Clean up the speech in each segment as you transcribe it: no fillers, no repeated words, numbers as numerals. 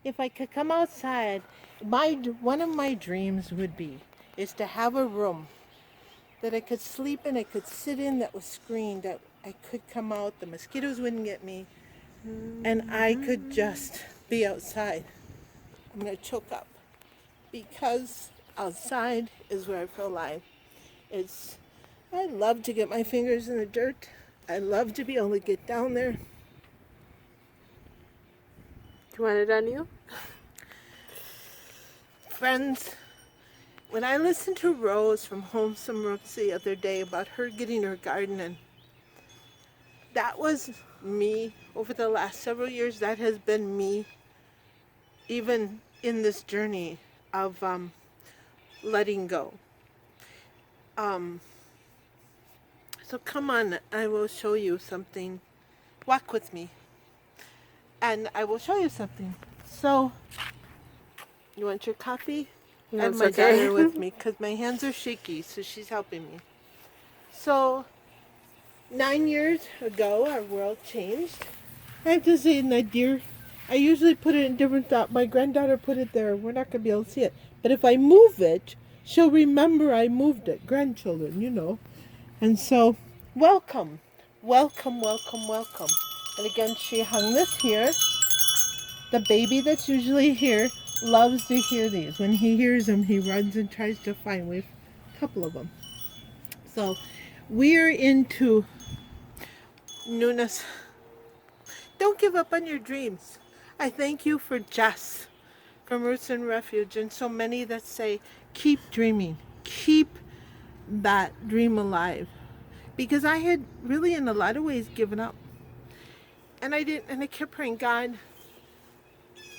if I could come outside, one of my dreams would be is to have a room that I could sleep in, I could sit in, that was screened, that I could come out, the mosquitoes wouldn't get me, and I could just be outside. I'm gonna choke up because outside is where I feel alive. It's I love to get my fingers in the dirt. I love to be able to get down there. Do you want it on you? Friends, when I listened to Rose from Homestead the other day about her getting her garden in, that was me over the last several years. That has been me even in this journey of letting go. So come on, I will show you something. Walk with me. And I will show you something. So, you want your coffee? I have That's my okay. daughter with me because my hands are shaky, so she's helping me. So, 9 years ago, our world changed. I have to say, Nadir, I usually put it in different thought. My granddaughter put it there. We're not going to be able to see it. But if I move it, she'll remember I moved it. Grandchildren, you know. And so, welcome. Welcome, welcome, welcome. And again, she hung this here. The baby that's usually here loves to hear these. When he hears them, he runs and tries to find. We have a couple of them. So, we're into newness. Don't give up on your dreams. I thank you for Jess from Roots and Refuge and so many that say, keep dreaming, keep that dream alive. Because I had really, in a lot of ways, given up. And I didn't, and I kept praying, God,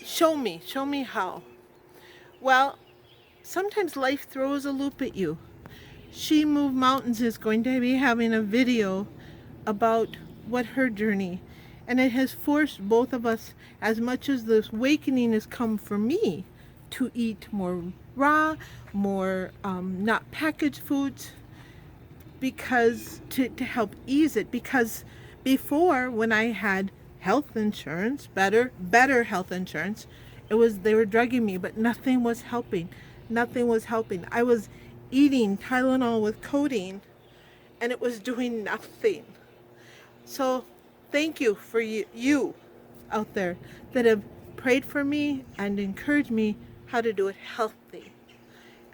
show me how. Well, sometimes life throws a loop at you. She Moved Mountains is going to be having a video about what her journey, and it has forced both of us, as much as this awakening has come for me, to eat more raw, more not packaged foods, because to help ease it. Because before, when I had health insurance, better health insurance, they were drugging me, but nothing was helping. Nothing was helping. I was eating Tylenol with codeine, and it was doing nothing. So thank you for you out there that have prayed for me and encouraged me how to do it healthy.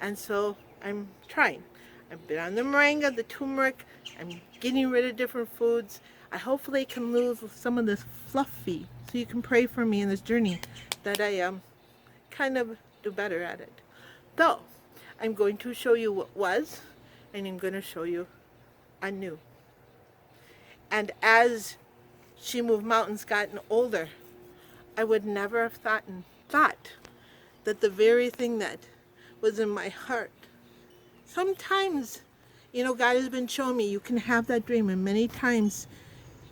And so I'm trying. I've been on the moringa, the turmeric. I'm getting rid of different foods. I hopefully can lose some of this fluffy, so you can pray for me in this journey that I kind of do better at it. Though, I'm going to show you what was, and I'm going to show you anew. And as She Moved Mountains gotten older, I would never have thought that the very thing that was in my heart, sometimes, God has been showing me you can have that dream, and many times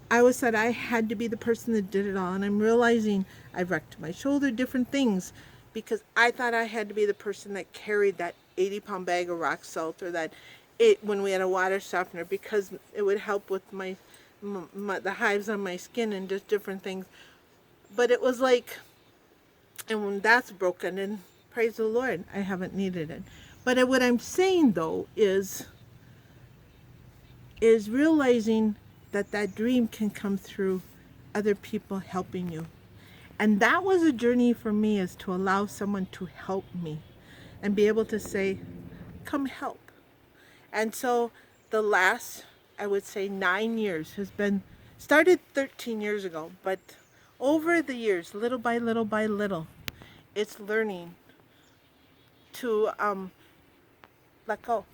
I always thought I had to be the person that did it all, and I'm realizing I've wrecked my shoulder, different things, because I thought I had to be the person that carried that 80-pound bag of rock salt, or when we had a water softener, because it would help with the hives on my skin and just different things. But it was like, and when that's broken, and praise the Lord, I haven't needed it. But what I'm saying though is realizing that dream can come through other people helping you. And that was a journey for me, is to allow someone to help me and be able to say, come help. And so the last, I would say, 9 years has been, started 13 years ago, but over the years, little by little by little, it's learning to let go.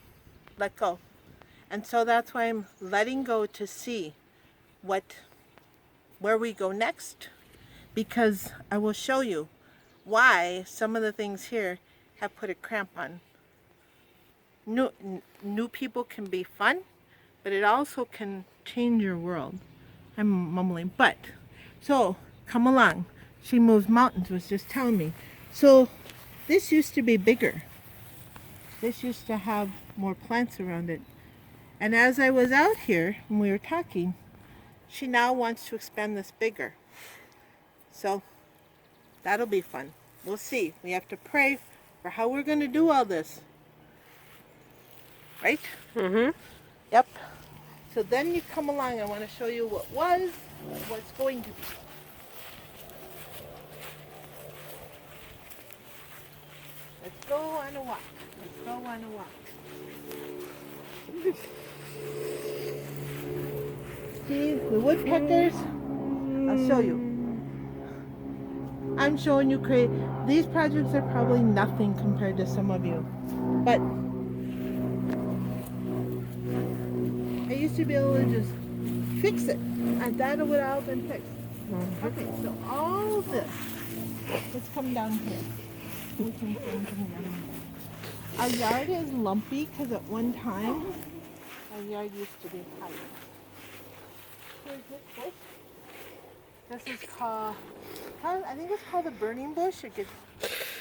And so that's why I'm letting go to see where we go next, because I will show you why some of the things here have put a cramp on. New people can be fun, but it also can change your world. I'm mumbling, but so come along. She Moves Mountains was just telling me. So this used to be bigger. This used to have more plants around it. And as I was out here when we were talking, she now wants to expand this bigger. So That'll be fun. We'll see. We have to pray for how we're going to do all this. Right? Mm-hmm. Yep. So then you come along. I want to show you what was, what's going to be. Let's go on a walk. Let's go on a walk. See the woodpeckers? I'll show you. I'm showing you these projects are probably nothing compared to some of you. But I used to be able to just fix it. And that would have all been fixed. Okay, so all this. Let's come down here. We can come down here. Our yard is lumpy because at one time our yard used to be higher. Here's this bush. This is called, I think it's called the burning bush. It gets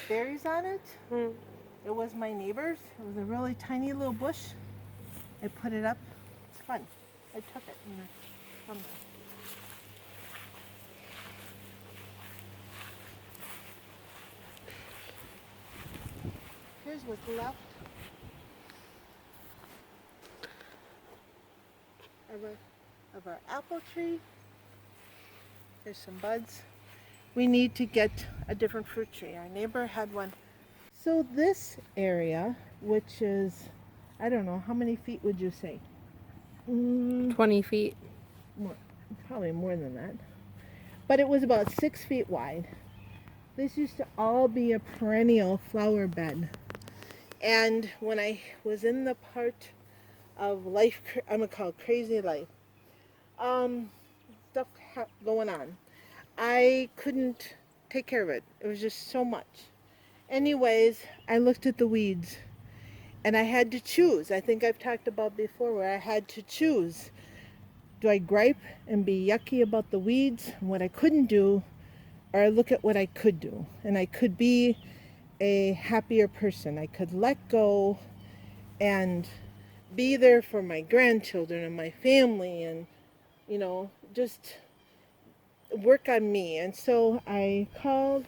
berries on it. Mm. It was my neighbor's. It was a really tiny little bush. I put it up. It's fun. I took it and I here's what's left of our apple tree. There's some buds. We need to get a different fruit tree. Our neighbor had one. So this area, which is, I don't know, how many feet would you say? 20 feet. More, probably more than that. But it was about 6 feet wide. This used to all be a perennial flower bed. And when I was in the part of life, I'm going to call it crazy life, stuff going on, I couldn't take care of it. It was just so much. Anyways, I looked at the weeds and I had to choose. I think I've talked about before where I had to choose. Do I gripe and be yucky about the weeds and what I couldn't do, or look at what I could do? And I could be a happier person. I could let go and be there for my grandchildren and my family and, you know, just work on me. And so I called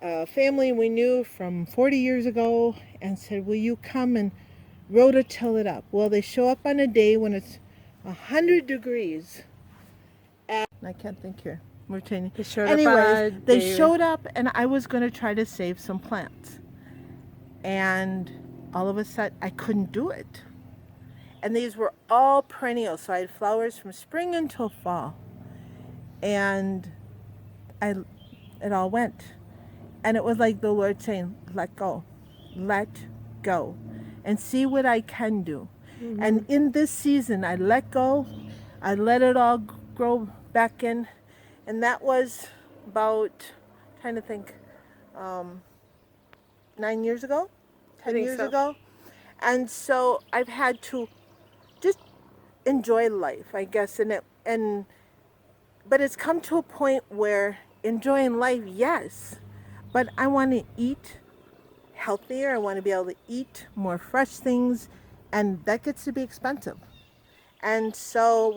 a family we knew from 40 years ago and said, will you come and rototill it up? Well, they show up on a day when it's 100 degrees. And I can't think here. We're changing. They showed Anyways, up they showed up and I was going to try to save some plants. And all of a sudden, I couldn't do it. And these were all perennial, so I had flowers from spring until fall. And it all went. And it was like the Lord saying, let go, and see what I can do. Mm-hmm. And in this season, I let go, I let it all grow back in. And that was about, trying to think, 9 years ago, 10 years ago. And so I've had to just enjoy life, I guess. But it's come to a point where enjoying life, yes, but I want to eat healthier. I want to be able to eat more fresh things, and that gets to be expensive. And so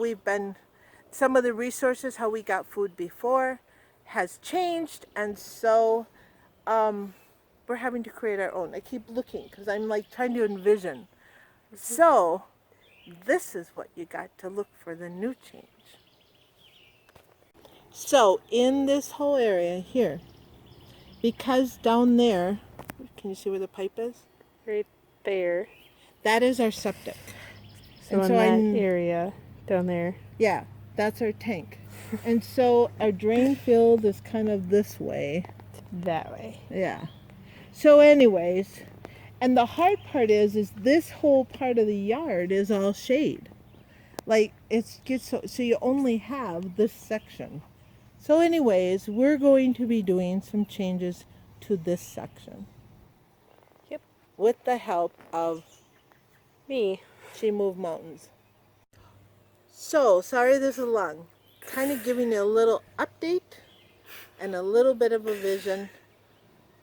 some of the resources, how we got food before, has changed, and so we're having to create our own. I keep looking because I'm like trying to envision. So this is what you got to look for, the new change. So in this whole area here, because down there, can you see where the pipe is? Right there. That is our septic. So in that area down there. Yeah, that's our tank. And so our drain field is kind of this way. That way. Yeah. So anyways, and the hard part is this whole part of the yard is all shade. Like it gets so you only have this section. So anyways, we're going to be doing some changes to this section. Yep. With the help of me. She Moved Mountains. So, sorry this is long. Kind of giving you a little update and a little bit of a vision.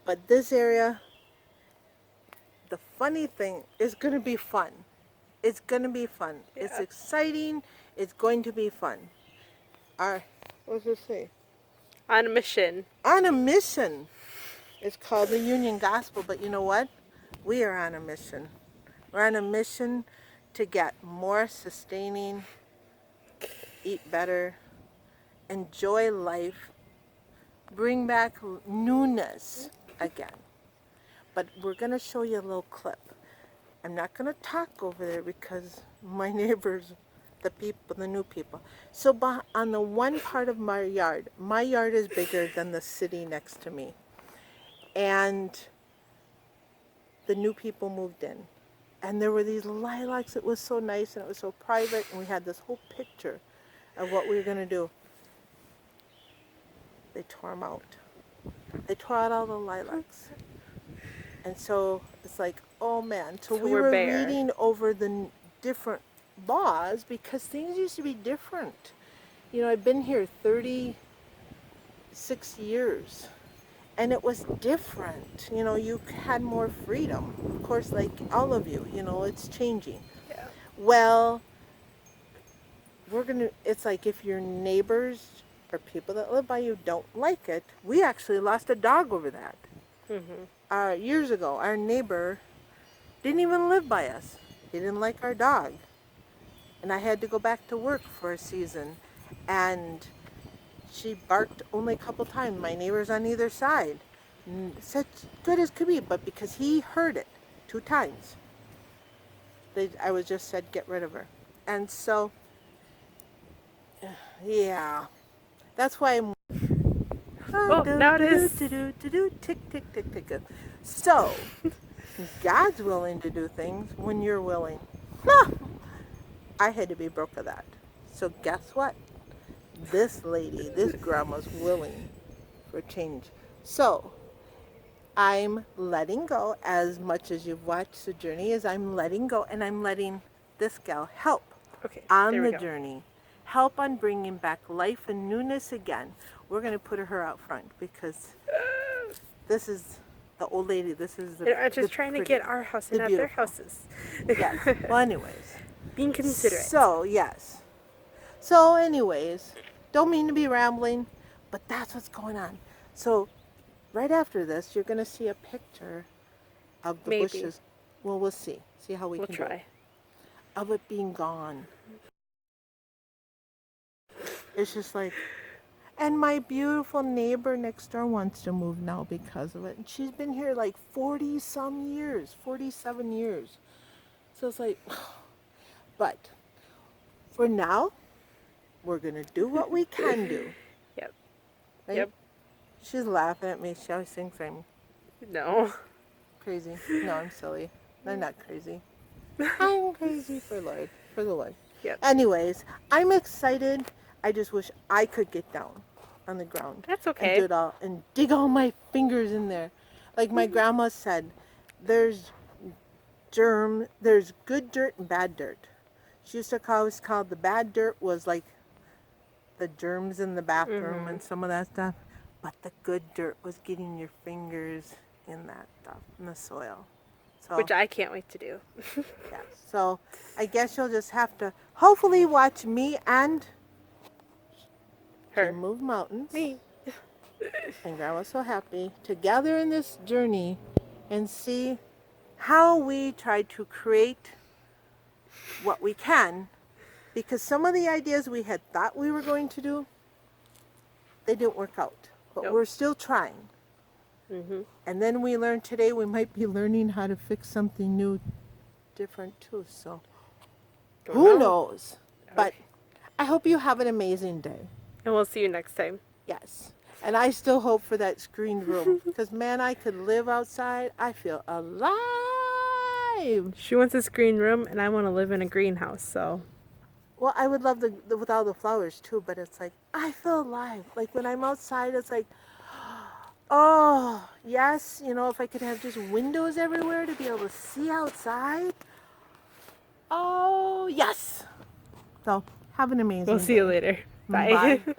But this area, the funny thing is going to be fun. It's going to be fun. Yeah. It's exciting. It's going to be fun. What does it say? On a mission. On a mission. It's called the Union Gospel, but you know what? We are on a mission. We're on a mission to get more sustaining, eat better, enjoy life, bring back newness again. But we're going to show you a little clip. I'm not going to talk over there because my neighbors, the people, the new people. So on the one part of my yard is bigger than the city next to me. And the new people moved in. And there were these lilacs. It was so nice and it was so private. And we had this whole picture of what we were going to do. They tore them out. They tore out all the lilacs. And so it's like, oh man. So we were reading over the different laws because things used to be different. You know, I've been here 36 years. And it was different. You know, you had more freedom. Of course, like all of you, you know, it's changing. Yeah. Well, it's like if your neighbors or people that live by you don't like it. We actually lost a dog over that. Years ago, our neighbor didn't even live by us. He didn't like our dog. And I had to go back to work for a season. And she barked only a couple times. My neighbors on either side. Such good as could be, but because he heard it 2 times, I was just said, get rid of her. And so, yeah. That's why I'm... Oh, now it is. Tick, tick, tick, tick. So, God's willing to do things when you're willing. I had to be broke of that. So guess what? This lady, this grandma's willing for change. So, I'm letting go as much as you've watched the journey as I'm letting go, and I'm letting this gal help on the journey. Help on bringing back life and newness again. We're going to put her out front because this is the old lady. This is the I'm just trying to get our house and not their houses. Yes. Well, anyways. Being considerate. So, yes. So, anyways, don't mean to be rambling, but that's what's going on. So, right after this, you're going to see a picture of the bushes. Well, we'll see. See how we can do it. Of it being gone. It's just like, and my beautiful neighbor next door wants to move now because of it. And she's been here like 40-some years, 47 years. So it's like, but for now, we're going to do what we can do. Yep. Right? Yep. She's laughing at me. She always thinks I'm crazy. No, I'm silly. I'm not crazy. I'm crazy for the Lord. Yep. Anyways, I'm excited. I just wish I could get down on the ground. That's okay. And do it all and dig all my fingers in there. Like my grandma said, there's good dirt and bad dirt. She used to always call the bad dirt was like the germs in the bathroom and some of that stuff. But the good dirt was getting your fingers in that stuff, in the soil. So, which I can't wait to do. Yeah. So I guess you'll just have to hopefully watch me and her move mountains. Me. And Grandma's So Happy together in this journey and see how we try to create what we can, because some of the ideas we had thought we were going to do, they didn't work out, but we're still trying. And then we learned today we might be learning how to fix something new, different too. So who knows? But I hope you have an amazing day. And we'll see you next time. Yes. And I still hope for that screened room. Because, man, I could live outside. I feel alive. She wants a screened room, and I want to live in a greenhouse, so. Well, I would love the with all the flowers, too. But it's like, I feel alive. Like, when I'm outside, it's like, oh, yes. You know, if I could have just windows everywhere to be able to see outside. Oh, yes. So, have an amazing day. We'll see you later. Bye. Bye.